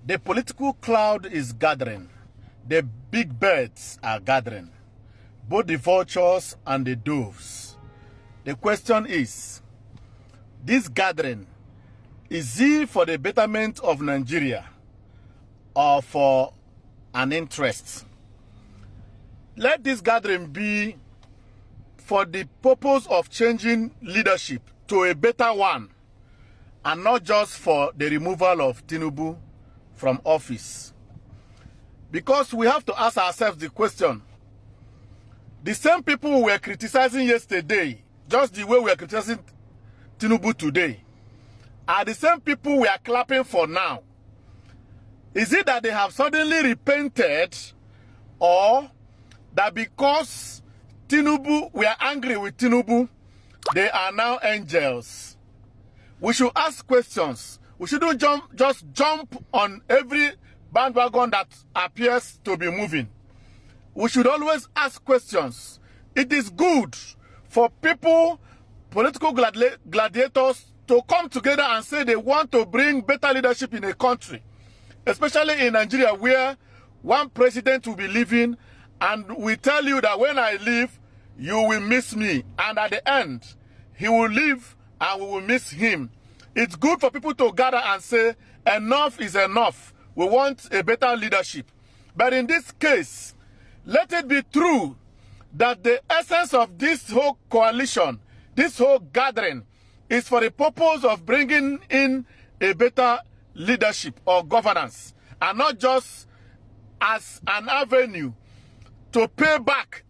The political cloud is gathering. The big birds are gathering. Both the vultures and the doves. The question is, this gathering, is it for the betterment of Nigeria or for an interest? Let this gathering be for the purpose of changing leadership to a better one, and not just for the removal of Tinubu from office. Because we have to ask ourselves the question, the same people we were criticizing yesterday, just the way we are criticizing Tinubu today, are the same people we are clapping for now. Is it that they have suddenly repented, or that because Tinubu, we are angry with Tinubu, they are now angels? We should ask questions. We shouldn't just jump on every bandwagon that appears to be moving. We should always ask questions. It is good for people, political gladiators, to come together and say they want to bring better leadership in a country, especially in Nigeria, where one president will be leaving, and we tell you that when I leave, you will miss me. And at the end, he will leave and we will miss him. It's good for people to gather and say, enough is enough. We want a better leadership. But in this case, let it be true that the essence of this whole coalition, this whole gathering, is for the purpose of bringing in a better leadership or governance, and not just as an avenue to pay back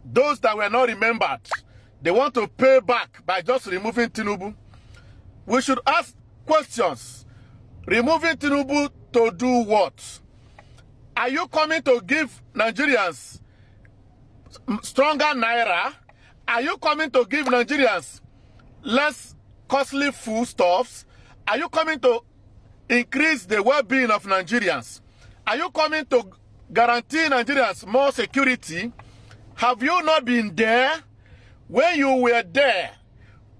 those that were not remembered. They want to pay back by just removing Tinubu. We should ask questions. Removing Tinubu to do what? Are you coming to give Nigerians stronger naira? Are you coming to give Nigerians less costly foodstuffs? Are you coming to increase the well-being of Nigerians? Are you coming to guarantee Nigerians more security? Have you not been there? When you were there,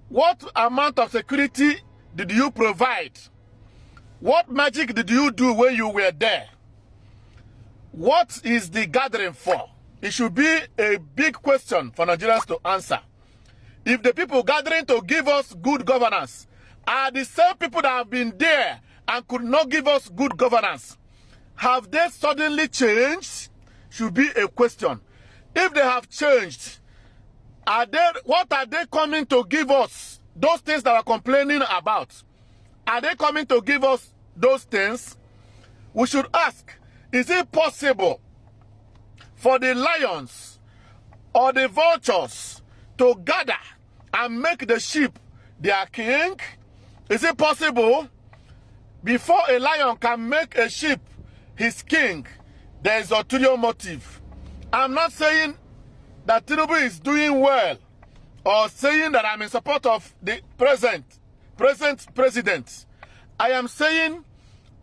what amount of security did you provide? What magic did you do when you were there? What is the gathering for? It should be a big question for Nigerians to answer. If the people gathering to give us good governance are the same people that have been there and could not give us good governance, have they suddenly changed? Should be a question. If they have changed, what are they coming to give us? Those things that we're complaining about, are they coming to give us those things? We should ask, is it possible for the lions or the vultures to gather and make the sheep their king? Is it possible? Before a lion can make a sheep his king, there is ulterior motive. I'm not saying that Tinubu is doing well, or saying that I'm in support of the present president. I am saying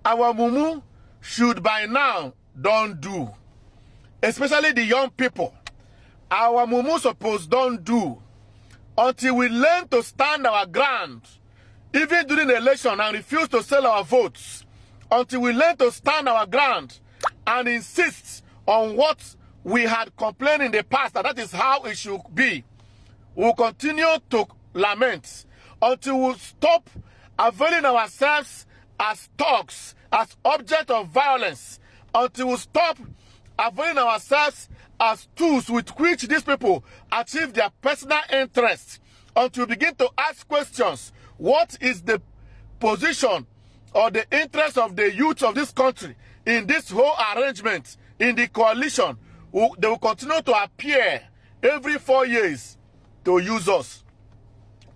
our mumu should by now don't do. Especially the young people. Our mumu suppose don't do. Until we learn to stand our ground, even during the election, and refuse to sell our votes. Until we learn to stand our ground and insist on what we had complained in the past, that is how it should be. We will continue to lament until we stop availing ourselves as thugs, as object of violence, until we stop availing ourselves as tools with which these people achieve their personal interests, until we begin to ask questions. What is the position or the interest of the youth of this country in this whole arrangement, in the coalition? They will continue to appear every 4 years to use us.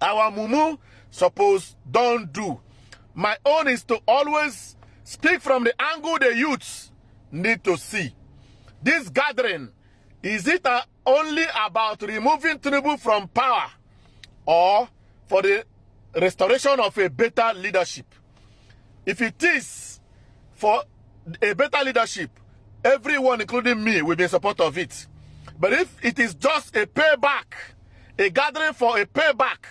Our mumu suppose don't do. My own is to always speak from the angle the youths need to see. This gathering, is it only about removing Tinubu from power, or for the restoration of a better leadership? If it is for a better leadership, everyone, including me, will be in support of it. But if it is just a payback, a gathering for a payback,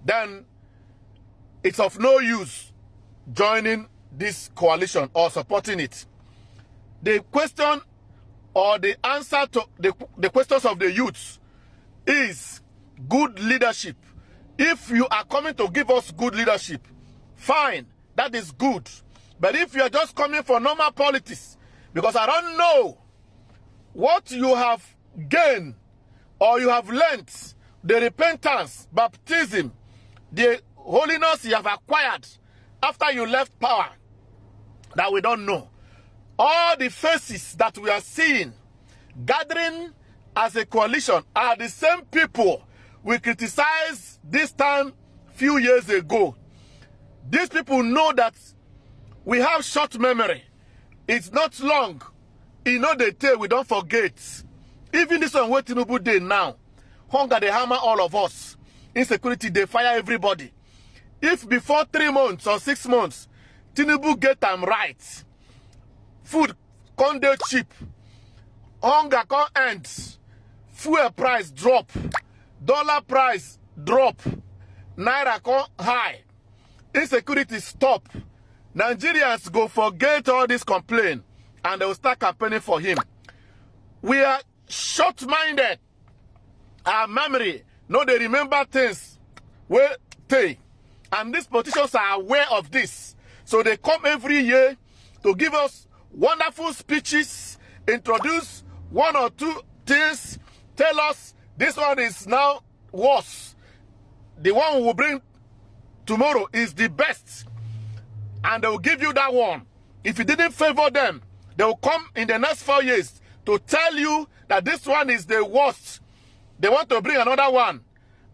then it's of no use joining this coalition or supporting it. The question or the answer to the questions of the youths is good leadership. If you are coming to give us good leadership, fine, that is good. But if you are just coming for normal politics, because I don't know what you have gained or you have learnt, the repentance, baptism, the holiness you have acquired after you left power, that we don't know. All the faces that we are seeing gathering as a coalition are the same people we criticized this time few years ago. These people know that we have short memory. It's not long. You know they tell we don't forget. Even this one where Tinubu did now. Hunger they hammer all of us. Insecurity they fire everybody. If before 3 months or 6 months, Tinubu get them right, food can't dey cheap, hunger can't end, fuel price drop, dollar price drop, naira can't high, insecurity stop, Nigerians go forget all this complaint and they will start campaigning for him. We are short-minded. Our memory, no, they remember things where they, and these politicians are aware of this. So they come every year to give us wonderful speeches, introduce 1 or 2 things, tell us this one is now worse. The one we will bring tomorrow is the best. And they will give you that one. If you didn't favor them, they will come in the next 4 years to tell you that this one is the worst. They want to bring another one.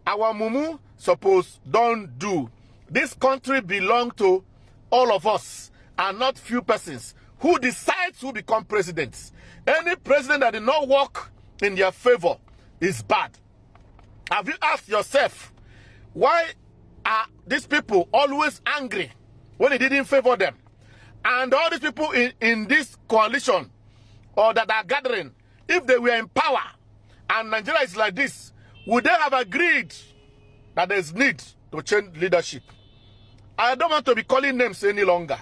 Our mumu suppose don't do. This country belongs to all of us and not few persons who decides who become presidents. Any president that did not work in their favor is bad. Have you asked yourself, why are these people always angry when he didn't favor them? And all these people in this coalition or that are gathering, if they were in power and Nigeria is like this, would they have agreed that there's need to change leadership? I don't want to be calling names any longer.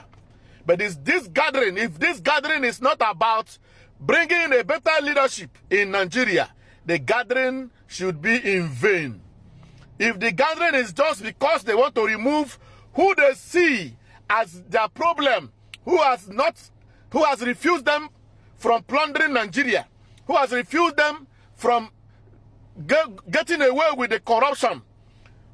But is this gathering, if this gathering is not about bringing a better leadership in Nigeria, the gathering should be in vain. If the gathering is just because they want to remove who they see as their problem, who has refused them from plundering Nigeria, who has refused them from getting away with the corruption,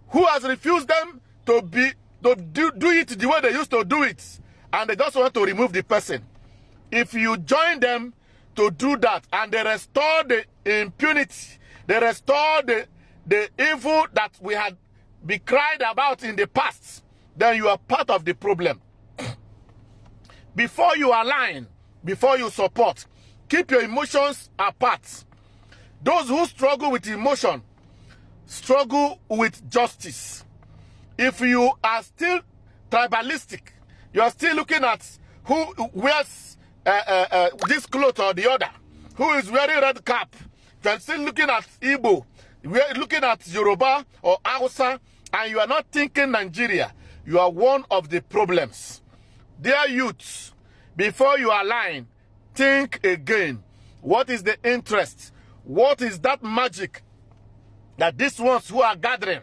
who has refused them to do it the way they used to do it, and they just want to remove the person. If you join them to do that and they restore the impunity, they restore the evil that we had been cried about in the past, then you are part of the problem. Before you align, before you support, keep your emotions apart. Those who struggle with emotion struggle with justice. If you are still tribalistic, you are still looking at who wears this cloth or the other, who is wearing red cap, you are still looking at Igbo, we are looking at Yoruba or Hausa, and you are not thinking Nigeria, you are one of the problems. Dear youths, before you align, think again. What is the interest? What is that magic that these ones who are gathering,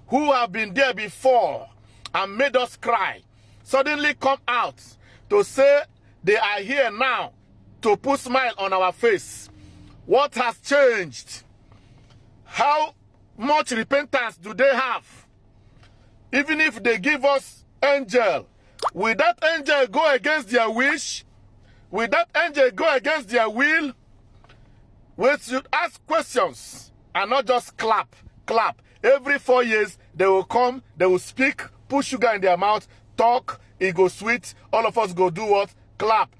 who have been there before and made us cry, suddenly come out to say they are here now to put smile on our face? What has changed? How much repentance do they have? Even if they give us angel, will that angel go against their wish? Will that angel go against their will? We should ask questions and not just clap. Every 4 years, they will come, they will speak, put sugar in their mouth, talk, it go sweet, all of us go do what? Clap.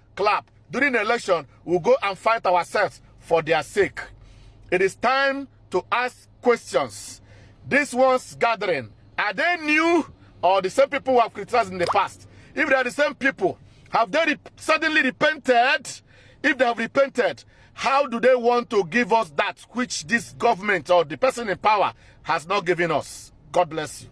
During the election, we'll go and fight ourselves for their sake. It is time to ask questions. This one's gathering, are they new or the same people who have criticized in the past? If they are the same people, have they suddenly repented? If they have repented, how do they want to give us that which this government or the person in power has not given us? God bless you.